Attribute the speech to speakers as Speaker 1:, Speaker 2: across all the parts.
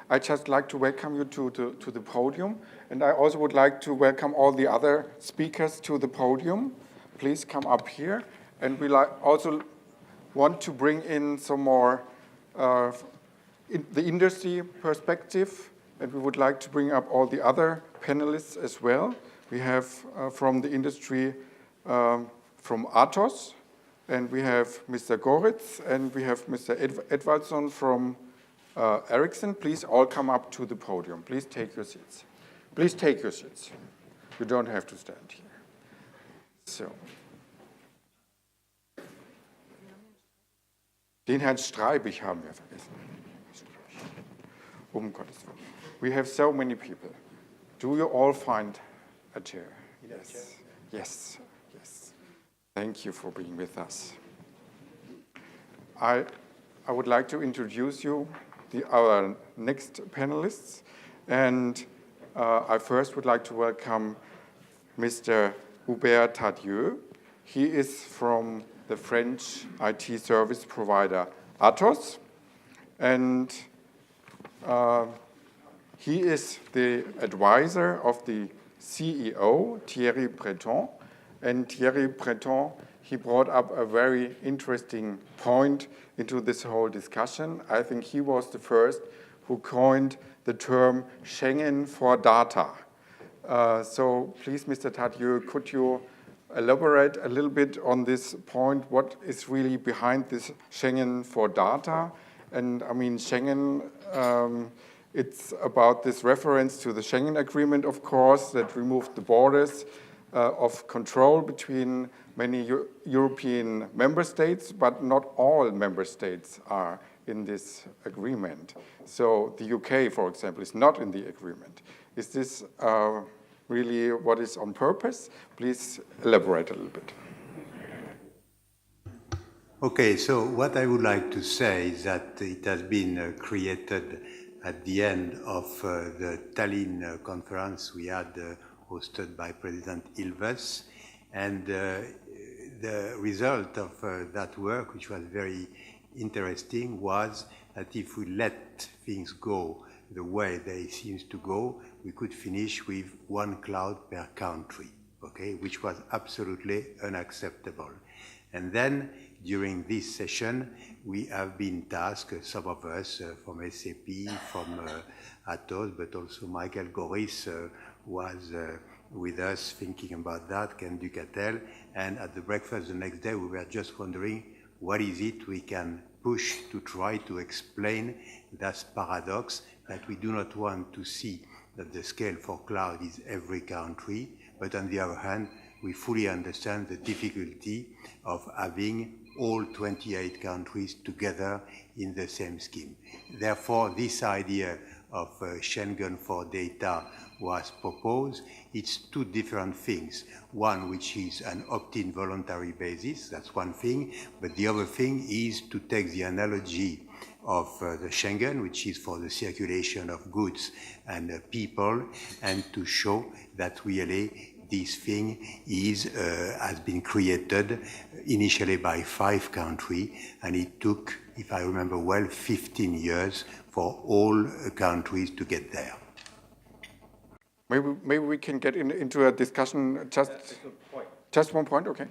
Speaker 1: I just like to welcome you to the podium. And I also would like to welcome all the other speakers to the podium. Please come up here. And we also want to bring in some more the industry perspective. And we would like to bring up all the other panelists as well. We have from the industry from Atos, and we have Mr. Goritz, and we have Mr. Edvardsson from Ericsson. Please all come up to the podium. Please take your seats. Please take your seats. You don't have to stand here. So. Den Herrn Streibich haben wir vergessen. Gottes Willen. We have so many people. Do you all find a chair? Yes. Yes. Yes. Thank you for being with us. I would like to introduce you our next panelists. And I first would like to welcome Mr. Hubert Tadieu. He is from the French IT service provider Atos. And he is the advisor of the CEO, Thierry Breton. And Thierry Breton, he brought up a very interesting point into this whole discussion. I think he was the first who coined the term Schengen for data. So please, Mr. Tadieu, could you elaborate a little bit on this point? What is really behind this Schengen for data? And I mean, Schengen, it's about this reference to the Schengen Agreement, of course, that removed the borders of control between many European member states, but not all member states are in this agreement. So the UK, for example, is not in the agreement. Is this really what is on purpose? Please elaborate a little bit.
Speaker 2: Okay, so what I would like to say is that it has been created at the end of the Tallinn conference we had hosted by President Ilves. And the result of that work, which was very interesting, was that if we let things go the way they seem to go, we could finish with one cloud per country, okay, which was absolutely unacceptable. And then during this session, we have been tasked, some of us from SAP, from Atos, but also Michael Goris was with us thinking about that, Ken Ducatel, and at the breakfast the next day we were just wondering what is it we can push to try to explain that paradox that we do not want to see that the scale for cloud is every country, but on the other hand, we fully understand the difficulty of having all 28 countries together in the same scheme. Therefore, this idea of Schengen for data was proposed. It's two different things. One, which is an opt-in voluntary basis, that's one thing, but the other thing is to take the analogy of the Schengen, which is for the circulation of goods and people, and to show that really this thing has been created initially by 5 countries, and it took, if I remember well, 15 years for all countries to get there.
Speaker 1: Maybe we can get into a discussion, just one point, okay.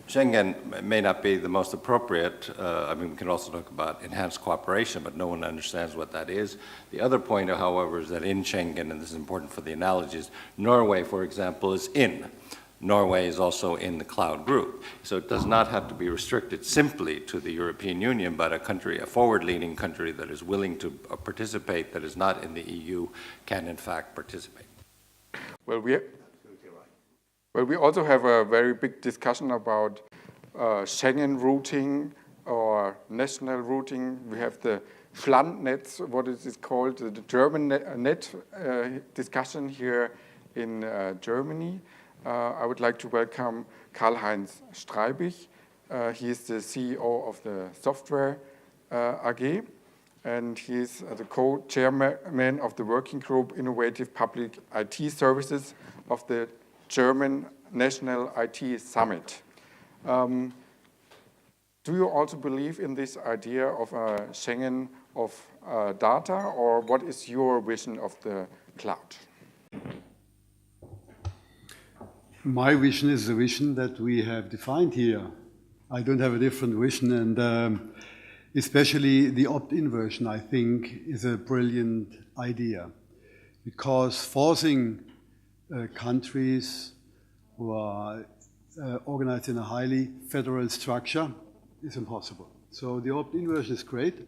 Speaker 3: Schengen may not be the most appropriate. I mean, we can also talk about enhanced cooperation, but no one understands what that is. The other point, however, is that in Schengen, and this is important for the analogies, Norway, for example, is in. Norway is also in the cloud group. So it does not have to be restricted simply to the European Union, but a country, a forward-leaning country that is willing to participate, that is not in the EU, can in fact participate.
Speaker 1: Well, we also have a very big discussion about Schengen routing or national routing. We have the Flandnetz, what is it called, the German net discussion here in Germany. I would like to welcome Karl-Heinz Streibich. He is the CEO of the Software AG, and he is the co-chairman of the working group Innovative Public IT Services of the German National IT Summit. Do you also believe in this idea of a Schengen of data, or what is your vision of the cloud?
Speaker 4: My vision is the vision that we have defined here. I don't have a different vision, and especially the opt-in version, I think, is a brilliant idea, because forcing countries who are organized in a highly federal structure is impossible. So the opt-in version is great.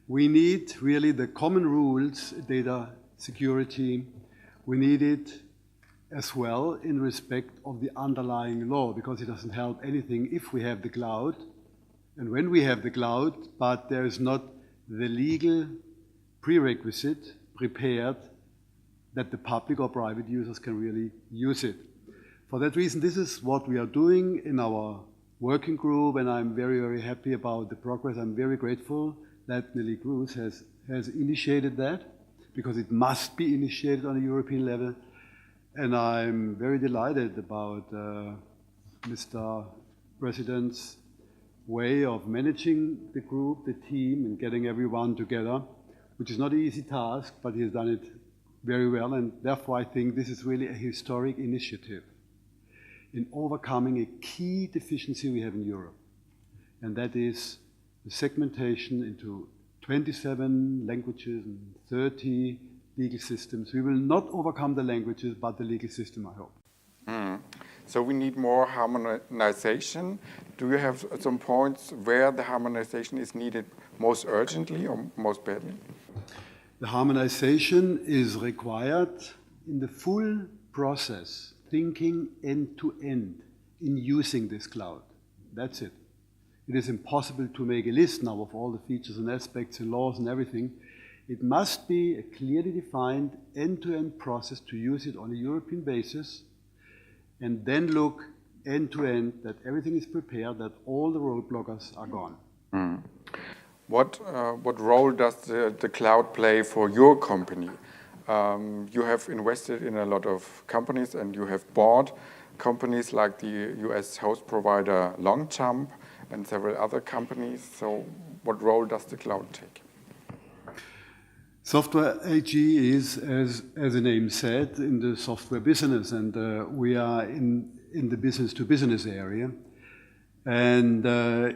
Speaker 4: We need really the common rules, data security. We need it as well in respect of the underlying law, because it doesn't help anything if we have the cloud and when we have the cloud, but there is not the legal prerequisite prepared that the public or private users can really use it. For that reason, this is what we are doing in our working group, and I'm very, very happy about the progress. I'm very grateful that Nelly Cruz has initiated that, because it must be initiated on a European level. And I'm very delighted about Mr. President's way of managing the group, the team, and getting everyone together, which is not an easy task, but he has done it very well. And therefore, I think this is really a historic initiative in overcoming a key deficiency we have in Europe. And that is the segmentation into 27 languages and 30 legal systems. We will not overcome the languages, but the legal system, I hope.
Speaker 1: So we need more harmonization. Do you have some points where the harmonization is needed most urgently or most badly?
Speaker 4: The harmonization is required in the full process, thinking end to end in using this cloud. That's it. It is impossible to make a list now of all the features and aspects and laws and everything. It must be a clearly defined end-to-end process to use it on a European basis, and then look end-to-end that everything is prepared, that all the roadblockers are gone.
Speaker 1: What role does the cloud play for your company? You have invested in a lot of companies, and you have bought companies like the US host provider Longchamp and several other companies. So what role does the cloud take?
Speaker 4: Software AG is, as the name said, in the software business, and we are in the business-to-business area. And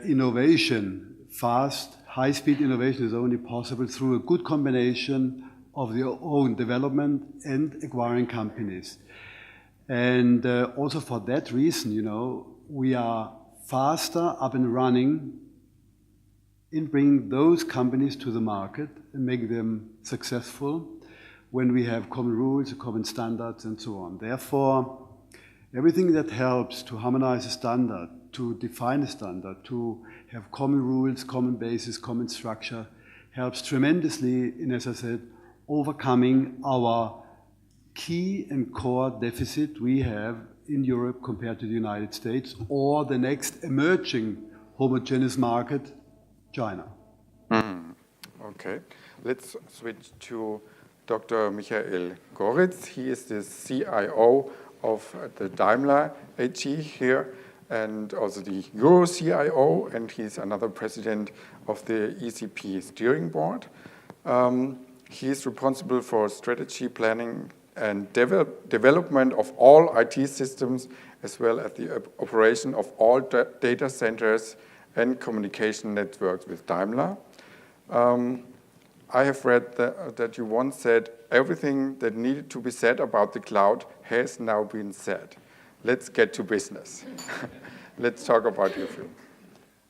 Speaker 4: innovation, fast, high-speed innovation is only possible through a good combination of your own development and acquiring companies. And also for that reason, we are faster up and running in bringing those companies to the market and making them successful when we have common rules, common standards, and so on. Therefore, everything that helps to harmonize a standard, to define a standard, to have common rules, common basis, common structure, helps tremendously in, as I said, overcoming our key and core deficit we have in Europe compared to the United States or the next emerging homogeneous market, China.
Speaker 1: Okay, let's switch to Dr. Michael Goritz. He is the CIO of the Daimler AG here, and also the Euro CIO, and he's another president of the ECP steering board. He is responsible for strategy planning and development of all IT systems, as well as the operation of all data centers and communication networks with Daimler. I have read that you once said, everything that needed to be said about the cloud has now been said. Let's get to business. Let's talk about your field.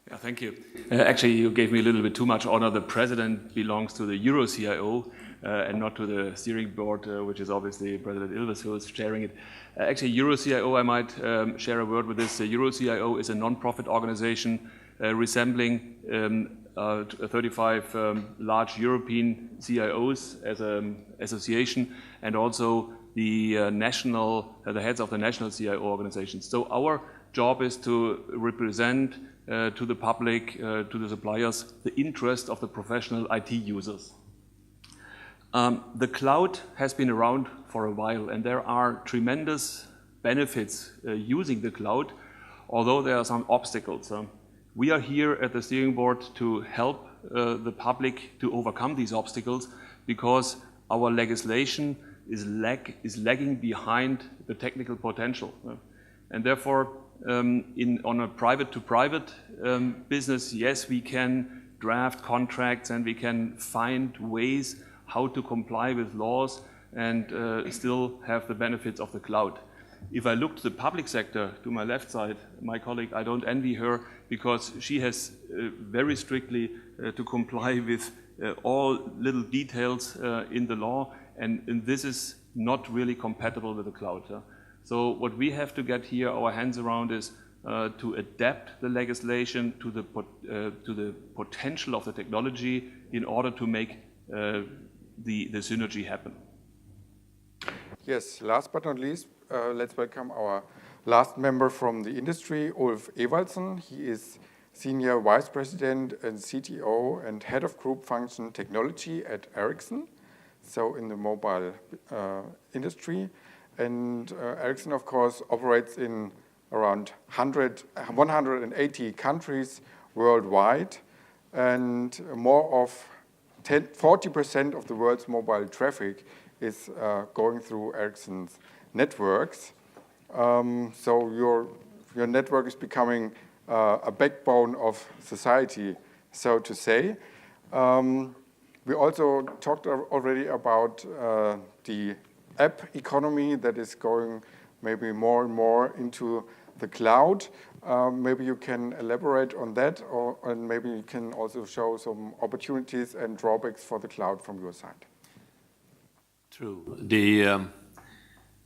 Speaker 5: Yeah, thank you. Actually, you gave me a little bit too much honor. The president belongs to the Euro CIO and not to the steering board, which is obviously President Ilves who is chairing it. Actually, Euro CIO, I might share a word with this. The Euro CIO is a non-profit organization resembling 35 large European CIOs as an association, and also the the heads of the national CIO organizations. So our job is to represent to the public, to the suppliers, the interest of the professional IT users. The cloud has been around for a while, and there are tremendous benefits using the cloud, although there are some obstacles. We are here at the steering board to help the public to overcome these obstacles, because our legislation is lagging behind the technical potential. And therefore, on a private-to-private business, yes, we can draft contracts and we can find ways how to comply with laws and still have the benefits of the cloud. If I look to the public sector, to my left side, my colleague, I don't envy her, because she has very strictly to comply with all little details in the law, and this is not really compatible with the cloud. So what we have to get here our hands around is to adapt the legislation to the potential of the technology in order to make the synergy happen.
Speaker 1: Yes, last but not least, let's welcome our last member from the industry, Ulf Ewaldsen. He is Senior Vice President and CTO and Head of Group Function Technology at Ericsson, so in the mobile industry. And Ericsson, of course, operates in around 180 countries worldwide, and more of 40% of the world's mobile traffic is going through Ericsson's networks. So your network is becoming a backbone of society, so to say. We also talked already about the app economy that is going maybe more and more into the cloud. Maybe you can elaborate on that, and maybe you can also show some opportunities and drawbacks for the cloud from your side.
Speaker 6: True.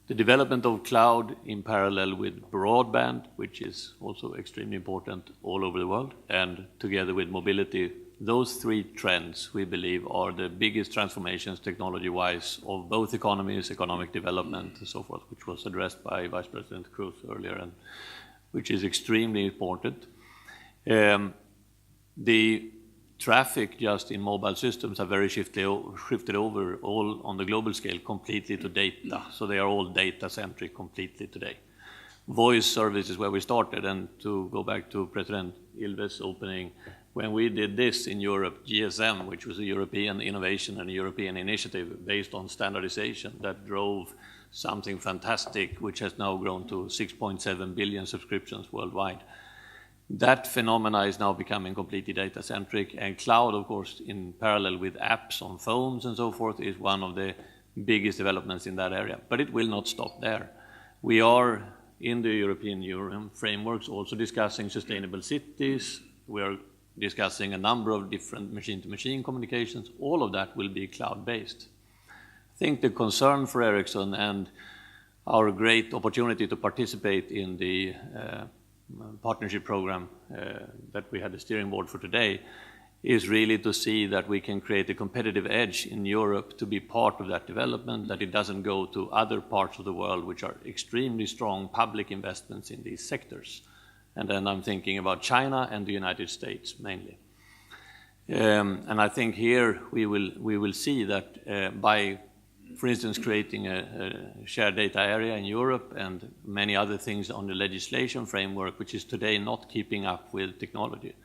Speaker 6: The development of cloud in parallel with broadband, which is also extremely important all over the world, and together with mobility, those three trends, we believe, are the biggest transformations technology-wise of both economies, economic development, and so forth, which was addressed by Vice President Cruz earlier, and which is extremely important. The traffic just in mobile systems have very shifted over all on the global scale completely to data. So they are all data-centric completely today. Voice service is where we started, and to go back to President Ilves' opening, when we did this in Europe, GSM, which was a European innovation and a European initiative based on standardization that drove something fantastic, which has now grown to 6.7 billion subscriptions worldwide. That phenomena is now becoming completely data-centric, and cloud, of course, in parallel with apps on phones and so forth, is one of the biggest developments in that area. But it will not stop there. We are, in the European Union frameworks, also discussing sustainable cities. We are discussing a number of different machine-to-machine communications. All of that will be cloud-based. I think the concern for Ericsson and our great opportunity to participate in the partnership program that we had the steering board for today is really to see that we can create a competitive edge in Europe to be part of that development, that it doesn't go to other parts of the world which are extremely strong public investments in these sectors. And then I'm thinking about China and the United States mainly. And I think here we will see that by, for instance, creating a shared data area in Europe and many other things on the legislation framework, which is today not keeping up with technology.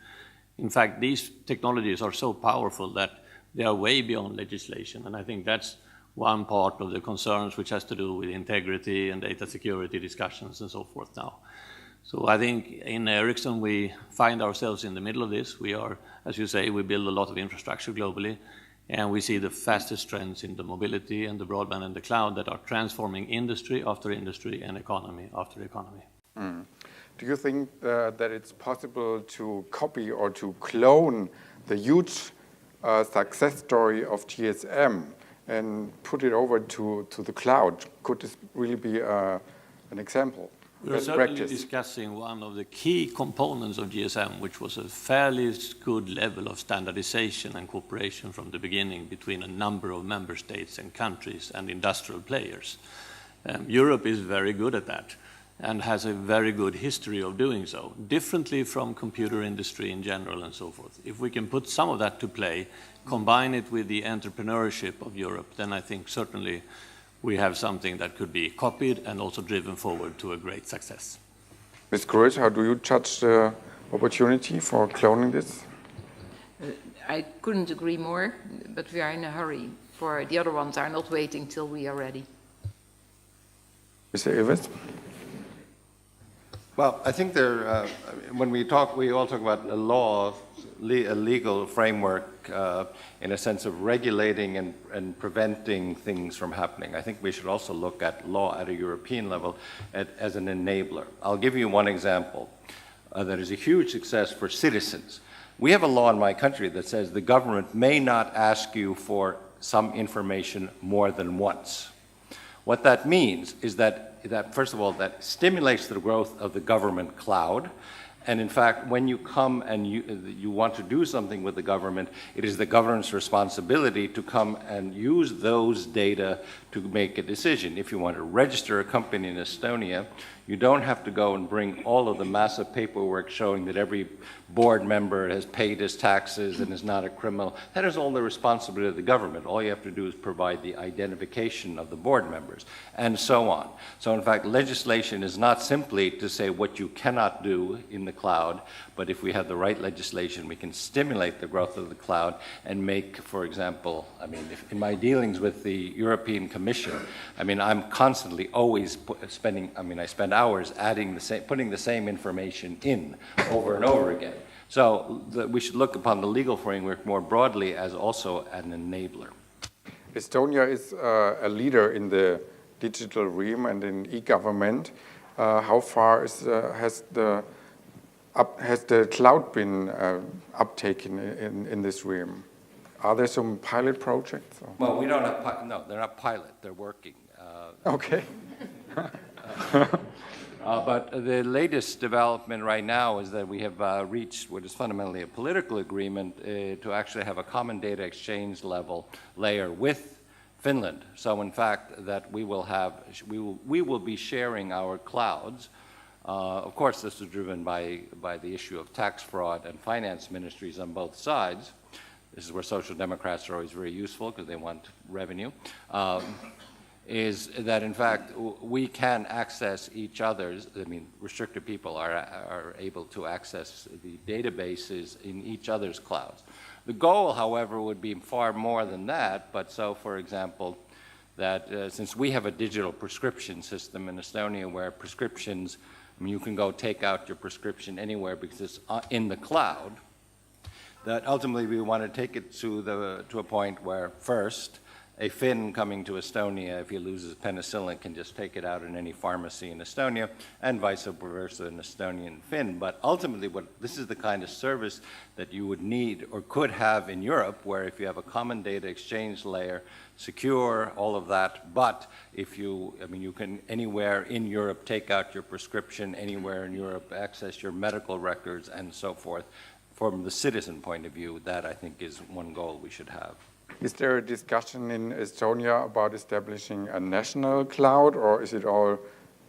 Speaker 6: In fact, these technologies are so powerful that they are way beyond legislation. And I think that's one part of the concerns which has to do with integrity and data security discussions and so forth now. So I think in Ericsson, we find ourselves in the middle of this. We are, as you say, we build a lot of infrastructure globally, and we see the fastest trends in the mobility and the broadband and the cloud that are transforming industry after industry and economy after economy.
Speaker 1: Mm. Do you think that it's possible to copy or to clone the huge success story of GSM and put it over to the cloud? Could this really be an example?
Speaker 6: We're certainly discussing one of the key components of GSM, which was a fairly good level of standardization and cooperation from the beginning between a number of member states and countries and industrial players. Europe is very good at that and has a very good history of doing so, differently from computer industry in general and so forth. If we can put some of that to play, combine it with the entrepreneurship of Europe, then I think certainly we have something that could be copied and also driven forward to a great success.
Speaker 1: Ms. Cruz, how do you judge the opportunity for cloning this?
Speaker 7: I couldn't agree more, but we are in a hurry. For the other ones are not waiting till we are ready.
Speaker 1: Mr. Evers?
Speaker 3: Well, I think when we all talk about a law, a legal framework in a sense of regulating and preventing things from happening. I think we should also look at law at a European level as an enabler. I'll give you one example that is a huge success for citizens. We have a law in my country that says the government may not ask you for some information more than once. What that means is that first of all, that stimulates the growth of the government cloud. And in fact, when you come and you want to do something with the government, it is the government's responsibility to come and use those data to make a decision. If you want to register a company in Estonia, you don't have to go and bring all of the massive paperwork showing that every board member has paid his taxes and is not a criminal. That is all the responsibility of the government. All you have to do is provide the identification of the board members, and so on. So in fact, legislation is not simply to say what you cannot do in the cloud, but if we have the right legislation, we can stimulate the growth of the cloud and make, for example, I mean, in my dealings with the European Commission, I mean, I'm constantly always I spend hours putting the same information in over and over again. So we should look upon the legal framework more broadly as also an enabler.
Speaker 1: Estonia is a leader in the digital realm and in e-government. How far has the cloud been uptaken in this realm? Are there some pilot projects? Or?
Speaker 3: Well, we don't have, no, they're not pilot, they're working.
Speaker 1: Okay.
Speaker 3: But the latest development right now is that we have reached what is fundamentally a political agreement to actually have a common data exchange layer with Finland. So in fact, that we will be sharing our clouds. Of course, this is driven by the issue of tax fraud and finance ministries on both sides. This is where social democrats are always very useful because they want revenue. Is that in fact we can access each other's, I mean, restricted people are able to access the databases in each other's clouds. The goal, however, would be far more than that, but so, for example, that since we have a digital prescription system in Estonia where prescriptions, I mean, you can go take out your prescription anywhere because it's in the cloud, that ultimately we want to take it to a point where first, a Finn coming to Estonia, if he loses penicillin, can just take it out in any pharmacy in Estonia, and vice versa, an Estonian Finn. But ultimately, this is the kind of service that you would need or could have in Europe, where if you have a common data exchange layer, secure, all of that, but if you can anywhere in Europe take out your prescription, anywhere in Europe access your medical records, and so forth. From the citizen point of view, that I think is one goal we should have.
Speaker 1: Is there a discussion in Estonia about establishing a national cloud, or is it all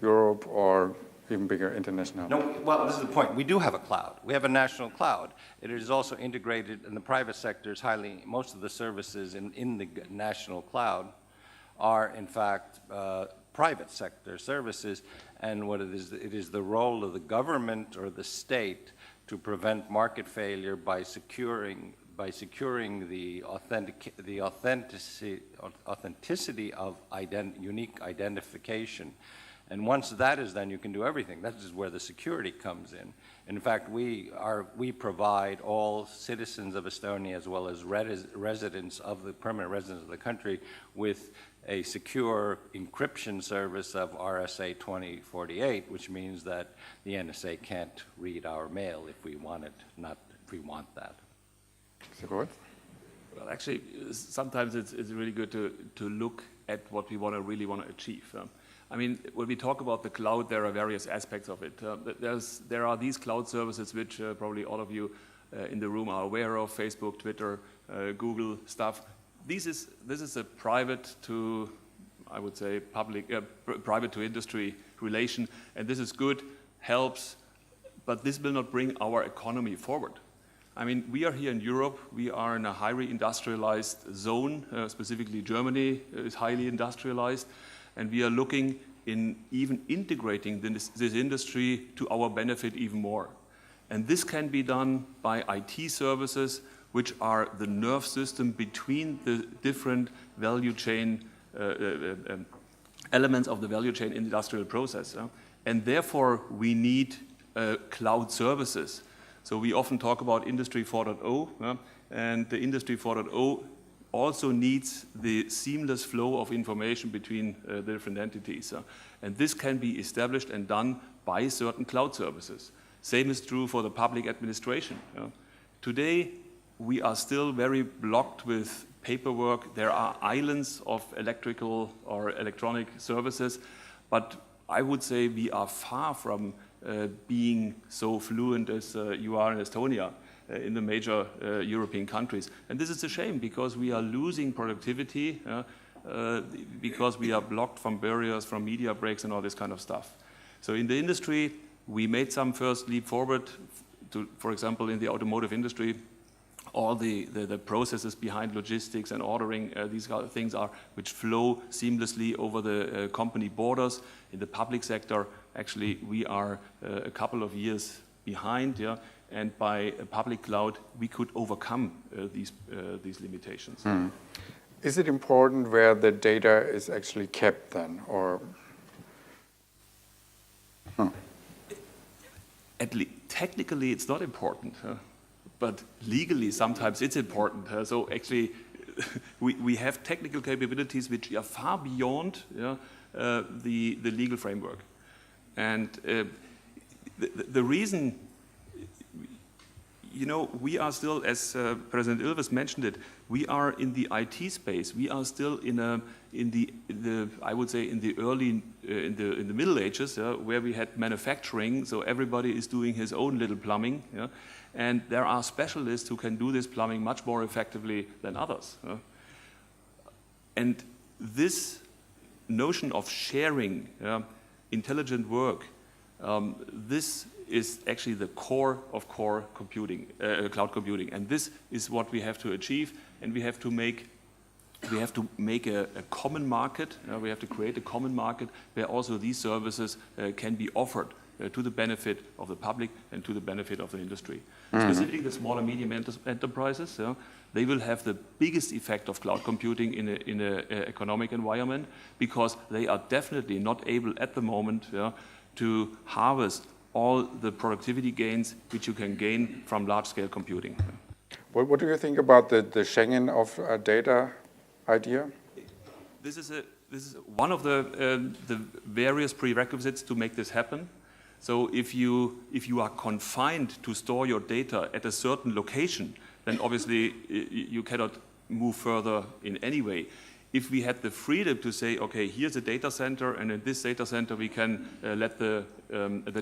Speaker 1: Europe or even bigger international?
Speaker 3: No, well, this is the point. We do have a cloud. We have a national cloud. It is also integrated in the private sector. Most of the services in the national cloud are, in fact, private sector services. And what it is the role of the government or the state to prevent market failure by securing the authenticity of unique identification. And once that is done, you can do everything. That is where the security comes in. In fact, we provide all citizens of Estonia as well as permanent residents of the country with a secure encryption service of RSA 2048, which means that the NSA can't read our mail if we want it, not if we want that.
Speaker 1: Well,
Speaker 5: actually, sometimes it's really good to look at what we really want to achieve. I mean, when we talk about the cloud, there are various aspects of it. There are these cloud services which probably all of you in the room are aware of: Facebook, Twitter, Google stuff. This is a private to, I would say, private to industry relation, and this is good, helps, but this will not bring our economy forward. I mean, we are here in Europe, we are in a highly industrialized zone, specifically Germany is highly industrialized, and we are looking in even integrating this industry to our benefit even more. And this can be done by IT services which are the nerve system between the different value chain elements of the value chain industrial process. And therefore, we need cloud services. So we often talk about Industry 4.0, and the Industry 4.0 also needs the seamless flow of information between the different entities. And this can be established and done by certain cloud services. Same is true for the public administration. Today, we are still very blocked with paperwork. There are islands of electrical or electronic services, but I would say we are far from being so fluent as you are in Estonia, in the major European countries. And this is a shame because we are losing productivity because we are blocked from barriers, from media breaks and all this kind of stuff. So in the industry, we made some first leap forward to, for example, in the automotive industry, all the processes behind logistics and ordering, these things are which flow seamlessly over the company borders. In the public sector, actually, we are a couple of years behind, and by a public cloud, we could overcome these limitations.
Speaker 1: Is it important where the data is actually kept then, or?
Speaker 5: Technically, it's not important. But legally, sometimes it's important. So actually, we have technical capabilities which are far beyond the legal framework. And the reason, we are still, as President Ilves mentioned it, we are in the IT space. We are still in the I would say in the early in the Middle Ages, where we had manufacturing. So everybody is doing his own little plumbing. And there are specialists who can do this plumbing much more effectively than others. And this notion of sharing intelligent work, this is actually the core of core computing, cloud computing. And this is what we have to achieve, and we have to make a common market. We have to create a common market where also these services can be offered to the benefit of the public and to the benefit of the industry. Specifically, the small and medium enterprises, they will have the biggest effect of cloud computing in an economic environment because they are definitely not able at the moment to harvest all the productivity gains which you can gain from large-scale computing.
Speaker 1: What do you think about the Schengen of data idea?
Speaker 5: This is one of the various prerequisites to make this happen. So if you are confined to store your data at a certain location, then obviously you cannot move further in any way. If we had the freedom to say, okay, here's a data center, and in this data center we can let the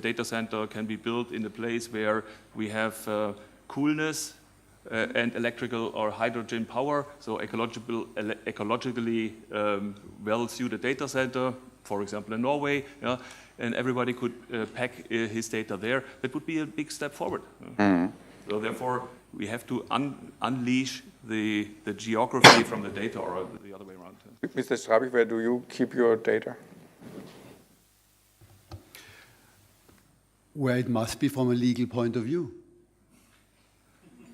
Speaker 5: data center can be built in a place where we have coolness and electrical or hydrogen power, so ecologically well-suited data center, for example in Norway, and everybody could pack his data there. That would be a big step forward. So therefore, we have to unleash the geography from the data, or the other way around.
Speaker 1: Mr. Strabig, where do you keep your data?
Speaker 4: Where it must be from a legal point of view.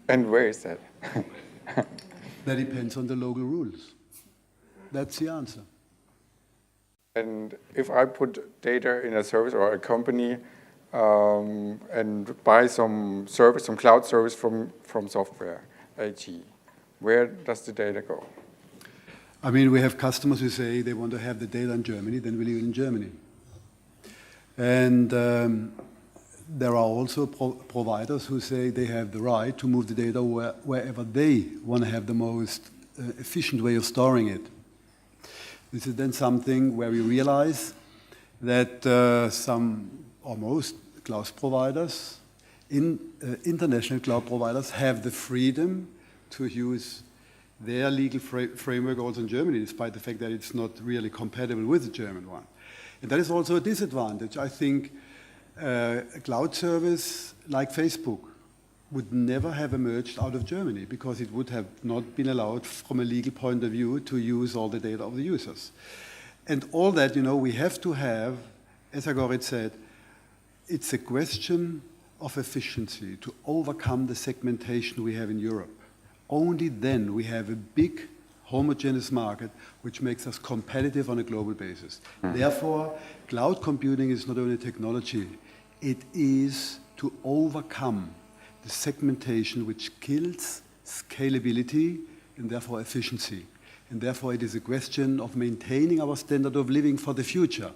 Speaker 1: And where is that?
Speaker 4: That depends on the local rules. That's the answer.
Speaker 1: And if I put data in a service or a company and buy some service, some cloud service from software, AG, where does the data go?
Speaker 4: I mean, we have customers who say they want to have the data in Germany, then we leave it in Germany. And there are also providers who say they have the right to move the data wherever they want to have the most efficient way of storing it. This is then something where we realize that some or most cloud providers, international cloud providers, have the freedom to use their legal framework also in Germany, despite the fact that it's not really compatible with the German one. And that is also a disadvantage. I think a cloud service like Facebook would never have emerged out of Germany because it would have not been allowed from a legal point of view to use all the data of the users. And all that, we have to have, as Agorit said, it's a question of efficiency to overcome the segmentation we have in Europe. only then we have a big homogeneous market which makes us competitive on a global basis. Therefore, cloud computing is not only technology, it is to overcome the segmentation which kills scalability and therefore efficiency. And therefore, it is a question of maintaining our standard of living for the future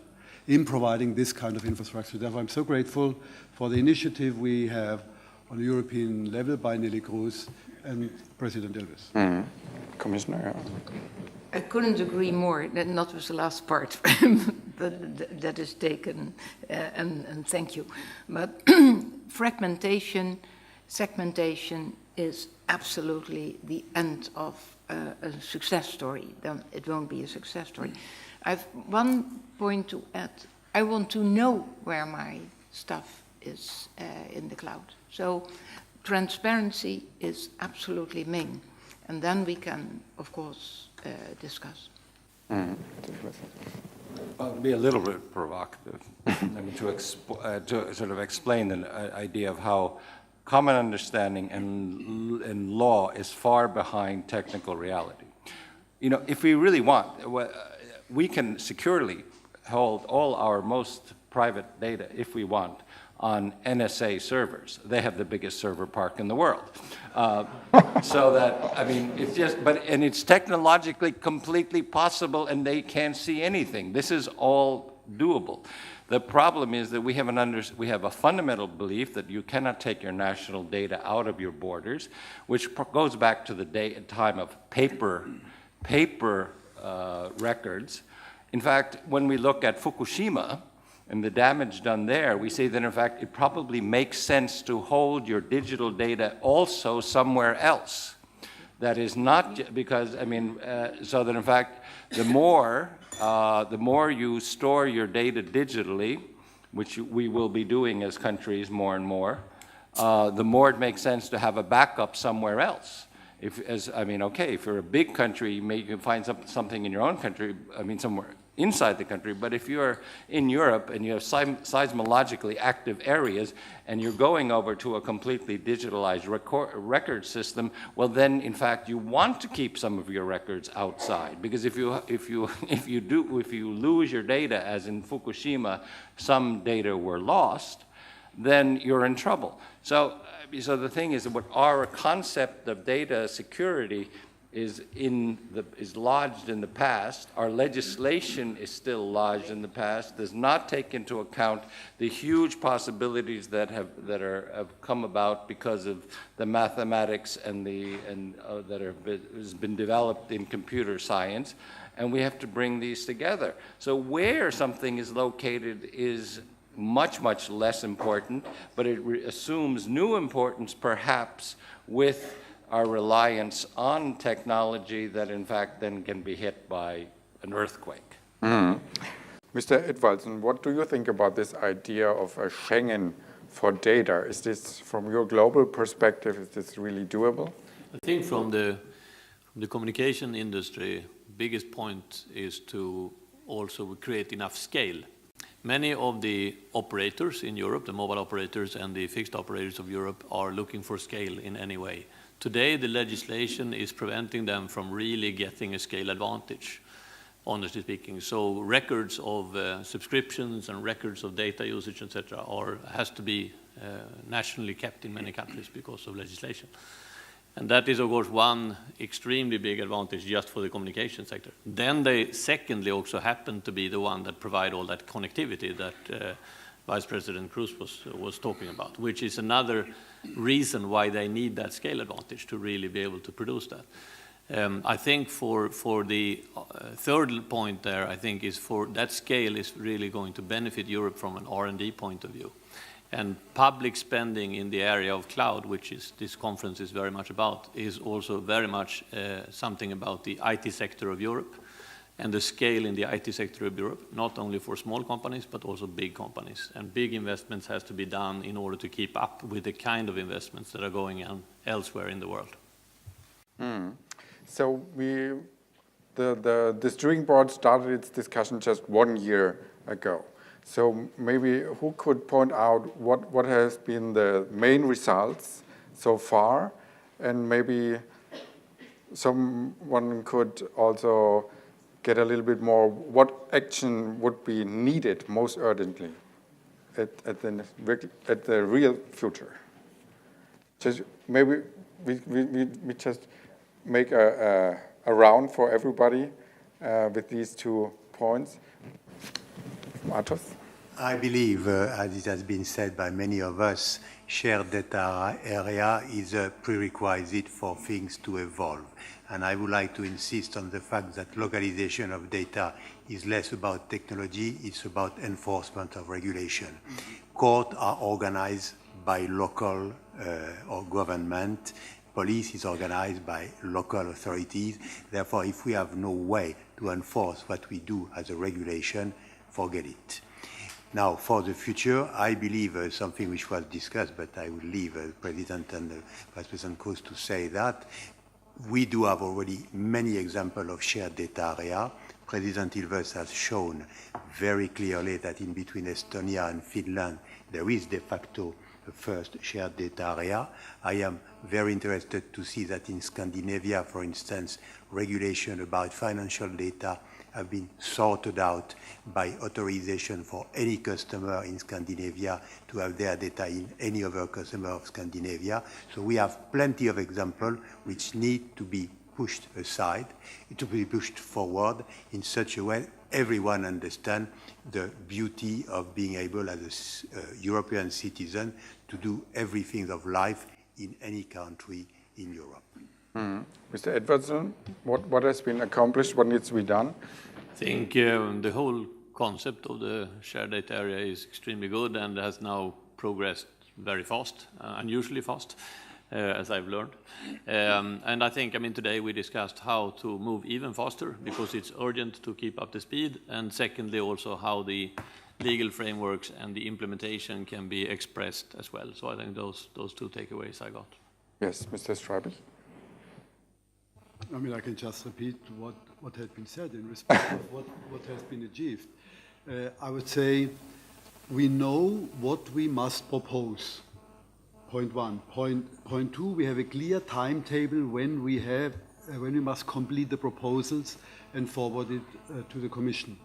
Speaker 4: in providing this kind of infrastructure. Therefore, I'm so grateful for the initiative we have on a European level by Nelly Kroes and President Elvis.
Speaker 1: Commissioner?
Speaker 7: I couldn't agree more, not with the last part, but that is taken, and thank you. But fragmentation, segmentation is absolutely the end of a success story. Then it won't be a success story. I've one point to add. I want to know where my stuff is in the cloud. So transparency is absolutely main. And then we can, of course, discuss.
Speaker 3: I'll be a little bit provocative to sort of explain the idea of how common understanding and law is far behind technical reality. You know, if we really want, we can securely hold all our most private data, if we want, on NSA servers. They have the biggest server park in the world. So that, I mean, it's just, and it's technologically completely possible and they can't see anything. This is all doable. The problem is that we have a fundamental belief that you cannot take your national data out of your borders, which goes back to the time of paper records. In fact, when we look at Fukushima, and the damage done there, we say that in fact it probably makes sense to hold your digital data also somewhere else. That is not because, I mean, so that in fact the more you store your data digitally, which we will be doing as countries more and more, the more it makes sense to have a backup somewhere else. If you're a big country, you can find something in your own country, somewhere inside the country, but if you're in Europe and you have seismologically active areas and you're going over to a completely digitalized record system, well then in fact you want to keep some of your records outside, because if you lose your data, as in Fukushima, some data were lost, then you're in trouble. So the thing is that what our concept of data security is lodged in the past. Our legislation is still lodged in the past, does not take into account the huge possibilities that have come about because of the mathematics and that has been developed in computer science, and we have to bring these together. So where something is located is much, much less important, but it assumes new importance perhaps with our reliance on technology that in fact then can be hit by an earthquake.
Speaker 1: Mr. Edvaldsen, what do you think about this idea of a Schengen for data? Is this, from your global perspective, is this really doable?
Speaker 6: I think from the communication industry, biggest point is to also create enough scale. Many of the operators in Europe, the mobile operators and the fixed operators of Europe, are looking for scale in any way. Today, the legislation is preventing them from really getting a scale advantage, honestly speaking. So records of subscriptions and records of data usage, etc., has to be nationally kept in many countries because of legislation. And that is, of course, one extremely big advantage just for the communication sector. Then they, secondly, also happen to be the one that provide all that connectivity that Vice President Kroes was talking about, which is another reason why they need that scale advantage to really be able to produce that. I think for the third point there, I think is for that scale is really going to benefit Europe from an R&D point of view. And public spending in the area of cloud, which is this conference is very much about, is also very much something about the IT sector of Europe and the scale in the IT sector of Europe, not only for small companies, but also big companies. And big investments has to be done in order to keep up with the kind of investments that are going on elsewhere in the world.
Speaker 1: So the steering board started its discussion just 1 year ago. So maybe who could point out what has been the main results so far, and maybe someone could also get a little bit more what action would be needed most urgently at the real future. Just maybe we just make a round for everybody with these 2 points. Matos?
Speaker 2: I believe, as it has been said by many of us, shared data area is a prerequisite for things to evolve. And I would like to insist on the fact that localization of data is less about technology, it's about enforcement of regulation. Courts are organized by local or government. Police is organized by local authorities. Therefore, if we have no way to enforce what we do as a regulation, forget it. Now, for the future, I believe something which was discussed, but I will leave the President and Vice President Kroes to say that. We do have already many examples of shared data area. President Ilves has shown very clearly that in between Estonia and Finland, there is de facto a first shared data area. I am very interested to see that in Scandinavia, for instance, regulation about financial data have been sorted out by authorization for any customer in Scandinavia to have their data in any other customer of Scandinavia. So we have plenty of examples which need to be pushed aside, to be pushed forward in such a way everyone understands the beauty of being able as a European citizen to do everything of life in any country in Europe.
Speaker 1: Mr. Edwardson, what has been accomplished, what needs to be done?
Speaker 6: I think the whole concept of the shared data area is extremely good and has now progressed very fast, unusually fast, as I've learned. And I think, today we discussed how to move even faster because it's urgent to keep up the speed. And secondly, also how the legal frameworks and the implementation can be expressed as well. So I think those 2 takeaways I got.
Speaker 1: Yes, Mr. Streibich.
Speaker 4: I can just repeat what had been said in respect of what has been achieved. I would say we know what we must propose. Point 1. Point 2, we have a clear timetable when we must complete the proposals and forward it to the Commission.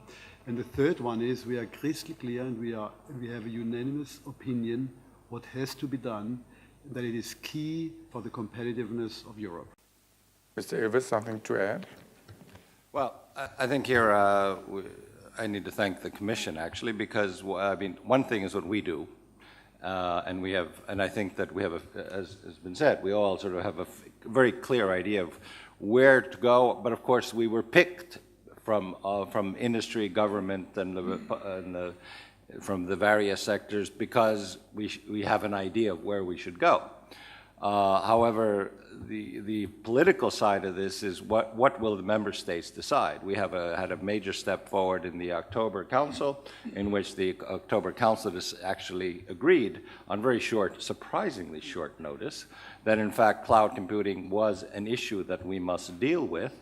Speaker 4: And the third one is we are crystal clear and we have a unanimous opinion what has to be done, that it is key for the competitiveness of Europe.
Speaker 1: Mr. Ilves, something to add?
Speaker 3: Well, I think here I need to thank the Commission actually, because one thing is what we do, and I think that we have, as has been said, we all sort of have a very clear idea of where to go. But of course, we were picked from industry, government, and from the various sectors because we have an idea of where we should go. However, the political side of this is what will the member states decide? We have had a major step forward in the October Council, in which the October Council has actually agreed on very surprisingly short notice, that in fact cloud computing was an issue that we must deal with,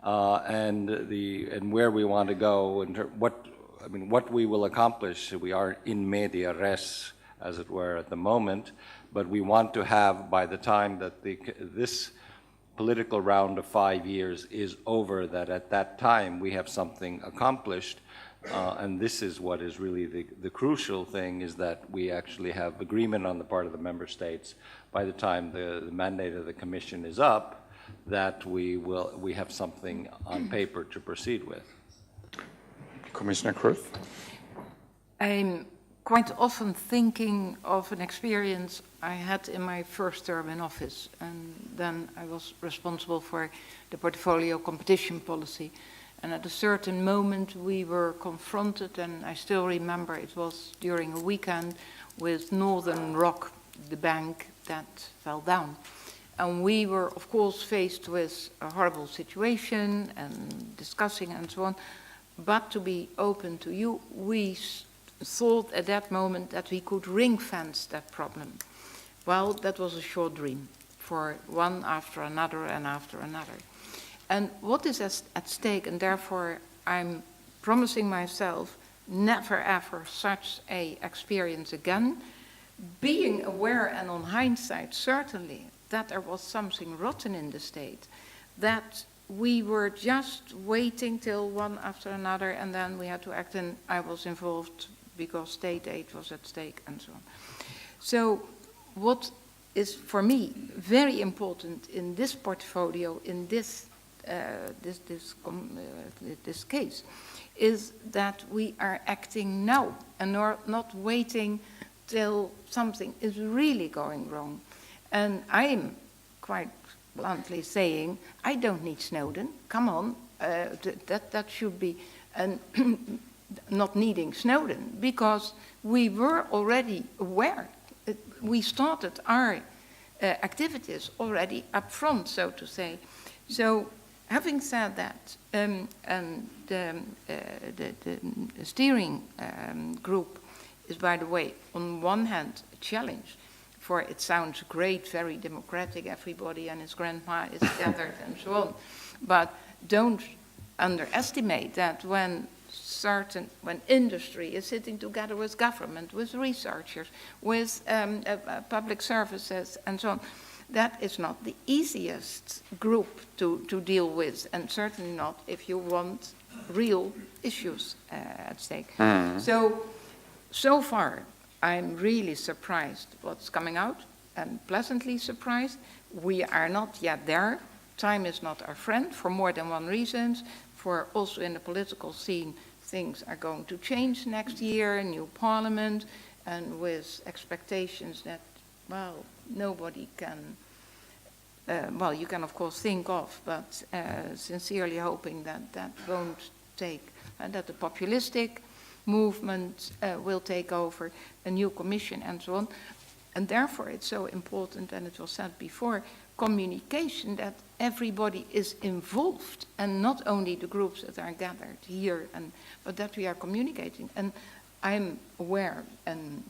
Speaker 3: and where we want to go and what we will accomplish. We are in media res, as it were, at the moment. But we want to have, by the time that this political round of 5 years is over, that at that time we have something accomplished. And this is what is really the crucial thing, is that we actually have agreement on the part of the member states by the time the mandate of the Commission is up, that we have something on paper to proceed with.
Speaker 1: Commissioner Kroes?
Speaker 7: I'm quite often thinking of an experience I had in my first term in office, and then I was responsible for the portfolio competition policy. And at a certain moment we were confronted, and I still remember it was during a weekend, with Northern Rock, the bank that fell down. And we were, of course, faced with a horrible situation and discussing and so on. But to be open to you, we thought at that moment that we could ring-fence that problem. Well, that was a short dream, for one after another and after another. And what is at stake, and therefore I'm promising myself never ever such a experience again, being aware, and on hindsight certainly, that there was something rotten in the state, that we were just waiting till one after another, and then we had to act, and I was involved because state aid was at stake and so on. So what is for me very important in this portfolio, in this case, is that we are acting now and not waiting till something is really going wrong. And I'm quite bluntly saying, I don't need Snowden. Come on, that should be, and not needing Snowden, because we were already aware. We started our activities already up front, so to say. So, having said that, and the steering group is, by the way, on one hand, a challenge, for it sounds great, very democratic, everybody and his grandma is gathered and so on. But don't underestimate that when industry is sitting together with government, with researchers, with public services and so on, that is not the easiest group to deal with, and certainly not if you want real issues at stake. So far, I'm really surprised what's coming out, and pleasantly surprised. We are not yet there. Time is not our friend for more than one reason. For also in the political scene, things are going to change next year, new parliament, and with expectations that, well, nobody can, well, you can of course think of, but sincerely hoping that that won't take, that the populistic movement will take over, a new commission and so on. And therefore it's so important, and it was said before, communication, that everybody is involved, and not only the groups that are gathered here, but that we are communicating. And I'm aware, and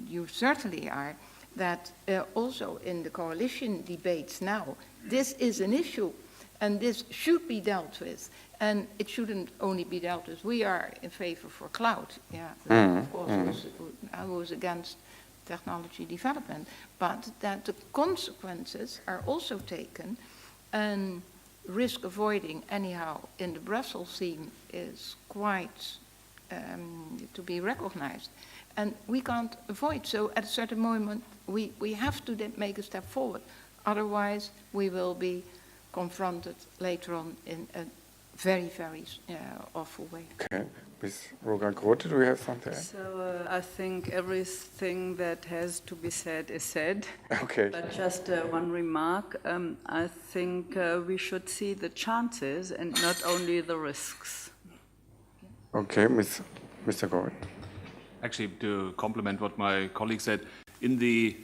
Speaker 7: you certainly are, that also in the coalition debates now, this is an issue, and this should be dealt with. And it shouldn't only be dealt with. We are in favor for cloud, of course, I was against technology development, but that the consequences are also taken, and risk avoiding anyhow in the Brussels scene is quite to be recognized. And we can't avoid, so at a certain moment we have to make a step forward, otherwise we will be confronted later on in a very, very awful way.
Speaker 1: Okay. Ms. Rogan-Grote, do we have something?
Speaker 8: So I think everything that has to be said is said.
Speaker 1: Okay.
Speaker 8: But just one remark. I think we should see the chances and not only the risks.
Speaker 1: Okay, Mr. Gordon.
Speaker 5: Actually, to complement what my colleague said, in the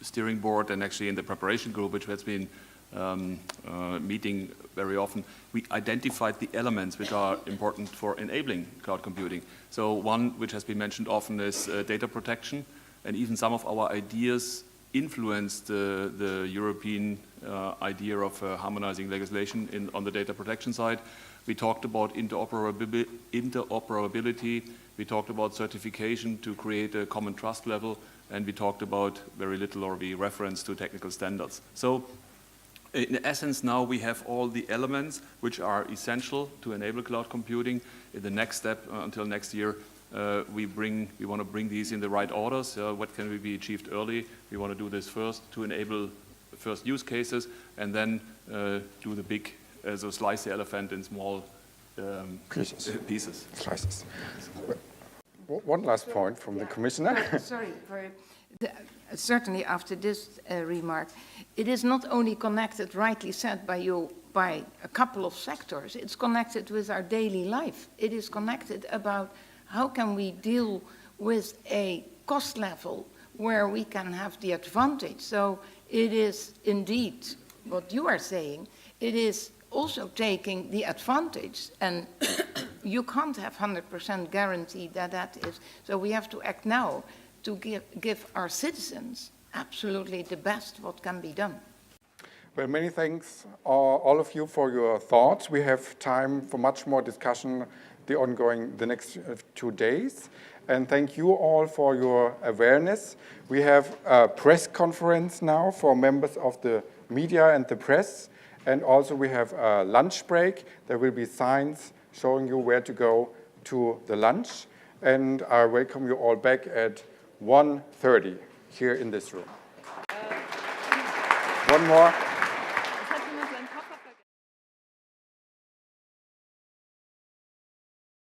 Speaker 5: steering board and actually in the preparation group, which has been meeting very often, we identified the elements which are important for enabling cloud computing. So one which has been mentioned often is data protection, and even some of our ideas influenced the European idea of harmonizing legislation on the data protection side. We talked about interoperability, we talked about certification to create a common trust level, and we talked about very little, or we referenced to technical standards. So in essence, now we have all the elements which are essential to enable cloud computing. In the next step, until next year, we want to bring these in the right order. So what can be achieved early? We want to do this first to enable first use cases, and then do the big, so slice the elephant in small pieces.
Speaker 1: Slices. One last point from the Commissioner.
Speaker 7: Sorry, certainly after this remark, it is not only connected, rightly said by you, by a couple of sectors, it's connected with our daily life. It is connected about how can we deal with a cost level where we can have the advantage. So it is indeed what you are saying, it is also taking the advantage, and you can't have 100% guarantee that that is. So we have to act now to give our citizens absolutely the best what can be done.
Speaker 1: Well, many thanks all of you for your thoughts. We have time for much more discussion the next 2 days. And thank you all for your awareness. We have a press conference now for members of the media and the press. And also we have a lunch break. There will be signs showing you where to go to the lunch. And I welcome you all back at 1:30 here in this room. One more.